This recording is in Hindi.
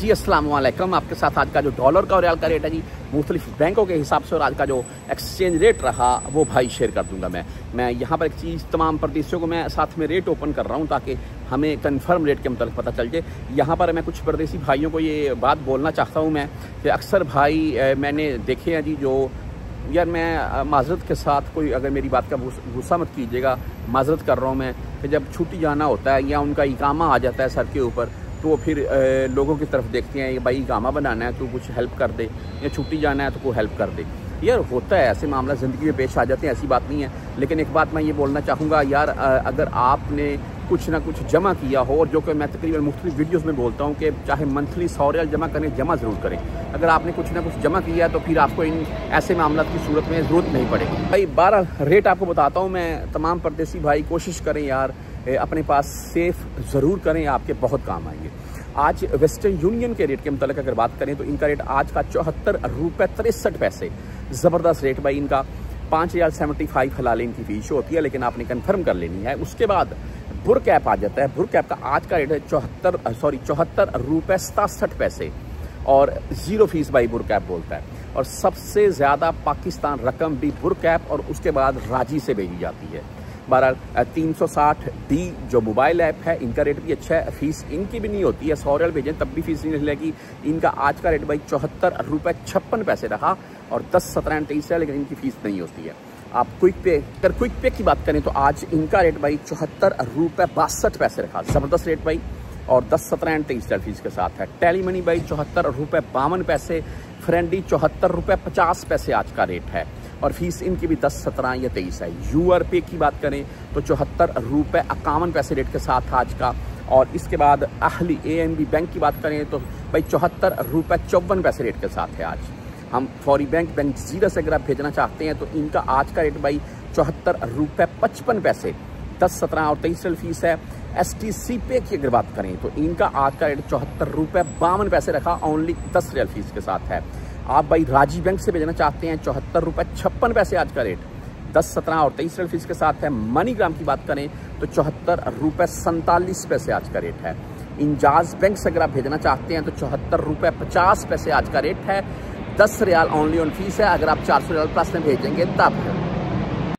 जी अस्सलाम वालेकुम। आपके साथ आज का जो डॉलर का और रियाल का रेट है जी मुख्तलिफ बैंकों के हिसाब से और आज का जो एक्सचेंज रेट रहा वो भाई शेयर कर दूंगा। मैं यहाँ पर एक चीज़ तमाम परदेशियों को मैं साथ में रेट ओपन कर रहा हूँ ताकि हमें कंफर्म रेट के मतलब पता चल जाए। यहाँ पर मैं कुछ परदेसी भाइयों को ये बात बोलना चाहता हूँ मैं कि अक्सर भाई मैंने देखे हैं जी जो यार मैं माजरत के साथ कोई अगर मेरी बात का गुस्सा मत कीजिएगा, माजरत कर रहा हूँ मैं कि जब छुट्टी जाना होता है या उनका इकामा आ जाता है सर के ऊपर तो फिर लोगों की तरफ देखते हैं भाई इकामा बनाना है तो कुछ हेल्प कर दे या छुट्टी जाना है तो कोई हेल्प कर दे। यार होता है ऐसे मामला ज़िंदगी में पेश आ जाते हैं, ऐसी बात नहीं है। लेकिन एक बात मैं ये बोलना चाहूँगा यार, अगर आपने कुछ ना कुछ जमा किया हो और जो कि मैं तकरीबन मुख्तलिफ वीडियोस में बोलता हूँ कि चाहे मंथली 100 रियाल जमा करें, जमा ज़रूर करें। अगर आपने कुछ ना कुछ जमा किया है तो फिर आपको इन ऐसे मामला की सूरत में ज़रूरत नहीं पड़ेगी। भाई 12 रेट आपको बताता हूँ मैं। तमाम परदेसी भाई कोशिश करें यार अपने पास सेफ ज़रूर करें, आपके बहुत काम आएंगे। आज वेस्टर्न यूनियन के रेट के मतलब अगर बात करें तो इनका रेट आज का 74 रुपये 63 पैसे। ज़बरदस्त रेट भाई इनका। 5.75 हलाल इनकी फीस होती है, लेकिन आपने कंफर्म कर लेनी है। उसके बाद बुर कैप आ जाता है। बुर कैप का आज का रेट है 74 रुपये 67 पैसे और 0 फीस बाई बुर कैप बोलता है। और सबसे ज़्यादा पाकिस्तान रकम भी बुर कैप और उसके बाद राजी से भेजी जाती है। 360D जो मोबाइल ऐप है इनका रेट भी अच्छा है। फीस इनकी भी नहीं होती है, 100 रियाल भेजें तब भी फीस नहीं लगेगी। इनका आज का रेट भाई 74 रुपये 56 पैसे रहा और 10, 17, 23 है, लेकिन इनकी फीस नहीं होती है। आप क्विक पे अगर क्विक पे की बात करें तो आज इनका रेट भाई 74 रुपये 62 पैसे रखा। ज़बरदस्त रेट भाई और 10, 17 एंड 23 फीस के साथ है। टेली मनी भाई 74 रुपये 52 पैसे। फ्रेंडी 74 रुपये 50 पैसे आज का रेट है और फीस इनकी भी 10, 17 या 23 है। यूआर पे की बात करें तो 74 रुपये 51 पैसे रेट के साथ आज का। और इसके बाद अहली ANB बैंक की बात करें तो भाई 74 रुपये 54 पैसे रेट के साथ है आज। हम फौरी बैंक जीरो से अगर आप भेजना चाहते हैं तो इनका आज का रेट भाई 74 रुपये 55 पैसे। 10, 17 और 23 फीस है। STC पे की अगर बात करें तो इनका आज का रेट 74 रुपये 52 पैसे रखा, ओनली 10 रियाल फीस के साथ है। आप भाई राजी बैंक से भेजना चाहते हैं 74 रुपये 56 पैसे आज का रेट, 10, 17 और 23 फीस के साथ है। मनीग्राम की बात करें तो 74 रुपये 47 पैसे आज का रेट है। इंजाज बैंक से अगर आप भेजना चाहते हैं तो 74 रुपये 50 पैसे आज का रेट है। 10 रियाल ओनली ऑन फीस है। अगर आप 400 रियाल प्लस में भेजेंगे तब